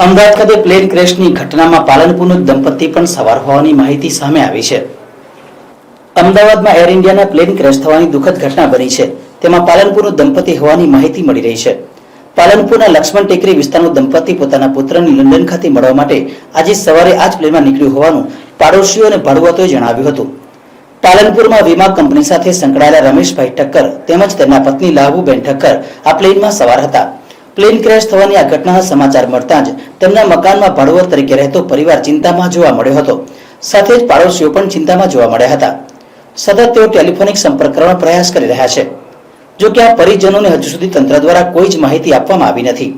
અમદાવાદ ખાતે પ્લેન ક્રેશની ઘટનામાં પાલનપુરનું દંપતી પણ સવાર હોવાની માહિતી સામે આવી છે। અમદાવાદમાં એર ઇન્ડિયાના પ્લેન ક્રેશ થવાની દુઃખદ ઘટના બની છે। તેમાં પાલનપુરનું દંપતી હોવાની માહિતી મળી રહી છે। પાલનપુરના લક્ષ્મણ ટેકરી વિસ્તારનું દંપતી પોતાના પુત્રની લંડન ખાતે મળવા માટે આજે સવારે આ જ પ્લેનમાં નીકળ્યું હોવાનું પાડોશીઓ અને ભાડુઆતોએ જણાવ્યું હતું। પાલનપુરમાં વીમા કંપની સાથે સંકળાયેલા રમેશભાઈ ઠક્કર તેમજ તેમના પત્ની લાભુબેન ઠક્કર આ પ્લેનમાં સવાર હતા। પ્લેન ક્રેશ થવાની આ ઘટનાના સમાચાર મળતા જ તેમના મકાનમાં ભાડુઆત તરીકે રહેતો પરિવાર ચિંતામાં જોવા મળ્યો હતો। સાથે જ પાડોશીઓ પણ ચિંતામાં જોવા મળ્યા હતા। સતત તેઓ ટેલિફોનિક સંપર્ક કરવાનો પ્રયાસ કરી રહ્યા છે। જો કે આ પરિજનોને હજુ સુધી તંત્ર દ્વારા કોઈ જ માહિતી આપવામાં આવી નથી,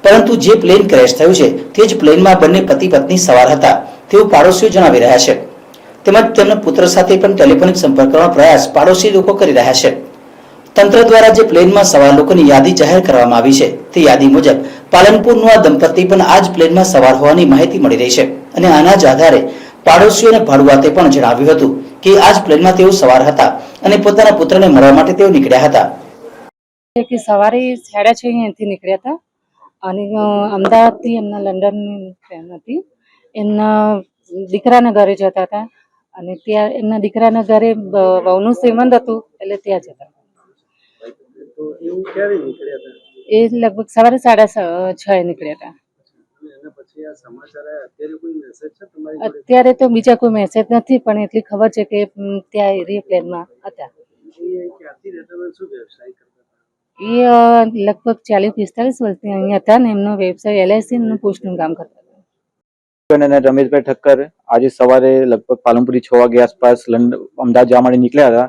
પરંતુ જે પ્લેન ક્રેશ થયું છે તે જ પ્લેનમાં બંને પતિ પત્ની સવાર હતા તેવું પાડોશીઓ જણાવી રહ્યા છે। તેમજ તેમના પુત્ર સાથે પણ ટેલિફોનિક સંપર્ક કરવાનો પ્રયાસ પાડોશી લોકો કરી રહ્યા છે। તંત્ર દ્વારા જે પ્લેનમાં સવાર લોકોની યાદી જાહેર કરવામાં આવી છે તે યાદી મુજબ પાલનપુરનું આ દંપતી પણ આ જ પ્લેનમાં સવાર હોવાની માહિતી મળી રહી છે અને આના જ આધારે પાડોશીઓ અને ભાડુઆતે પણ જણાવ્યું હતું કે આ જ પ્લેનમાં તેઓ સવાર હતા અને પોતાના પુત્રને મળવા માટે તેઓ નીકળ્યા હતા। કે સવારે 6:30 અહીંયાથી નીકળ્યા હતા અને અમદાવાદથી એમના લંડનની ટ્રેન હતી। એમના દીકરાના ઘરે જતા હતા અને ત્યાં એમના દીકરાના ઘરે વહુનું શ્રીમંત હતું એટલે ત્યાં જતા હતા। એ લગભગ સવારે 6:30 નીકળ્યા હતા। અત્યારે તો બીજા કોઈ મેસેજ નથી, પણ એટલી ખબર છે કે ત્યાં એ પ્લેનમાં હતા। એ લગભગ 40-45 વર્ષથી અહીંયા હતા ને એમનો વ્યવસાય LIC નું પોસ્ટનું કામ કરતા હતા। રમેશભાઈ ઠક્કર આજે સવારે લગભગ પાલનપુરી 6 વાગે આસપાસ અમદાવાદ જવા માટે નીકળ્યા હતા।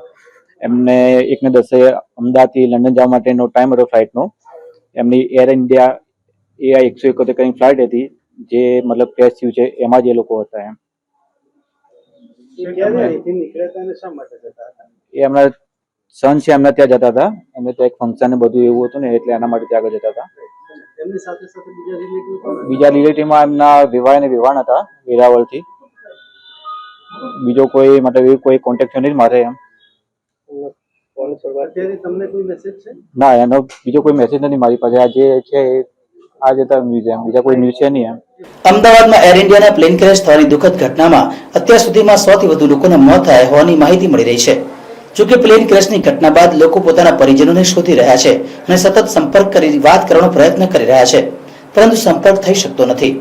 એમને 1:10 અમદાવાદથી લંડન જવા માટેનો ટાઈમ હતો ફ્લાઇટનો। એમની એર ઇન્ડિયા AI-171 કઈ ફ્લાઇટ હતી જે મતલબ ક્રેશ થયું છે, એમાં જ એ લોકો હતા। એમના સન છે એમના ત્યાં જતા હતા, એમને ત્યાં એક ફંક્શન ને બધું એવું હતું ને એટલે એના માટે ત્યાં આગળ જતા હતા। બીજા રિલેટિવમાં એમના વિવાહ અને વિવાહ હતા વેરાવળથી। બીજો કોઈ મતલબ એવું કોઈ કોન્ટેક્ટ નથી મારે એમ। ના, એનો બીજો કોઈ મેસેજ નથી મારી પાસે। આ જે છે આ જતા મ્યુઝિયમ, બીજા કોઈ ન્યૂઝ છે નહીં એમ। અમદાવાદમાં એર ઇન્ડિયાના પ્લેન ક્રેશ થવાની દુઃખદ ઘટનામાં અત્યાર સુધીમાં 100 થી વધુ લોકોના મોત થયા હોવાની માહિતી મળી રહી છે। જોકે પ્લેન ક્રેશની ઘટના બાદ લોકો પોતાના પરિજનોને શોધી રહ્યા છે અને સતત સંપર્ક કરી વાત કરવાનો પ્રયત્ન કરી રહ્યા છે, પરંતુ સંપર્ક થઈ શકતો નથી।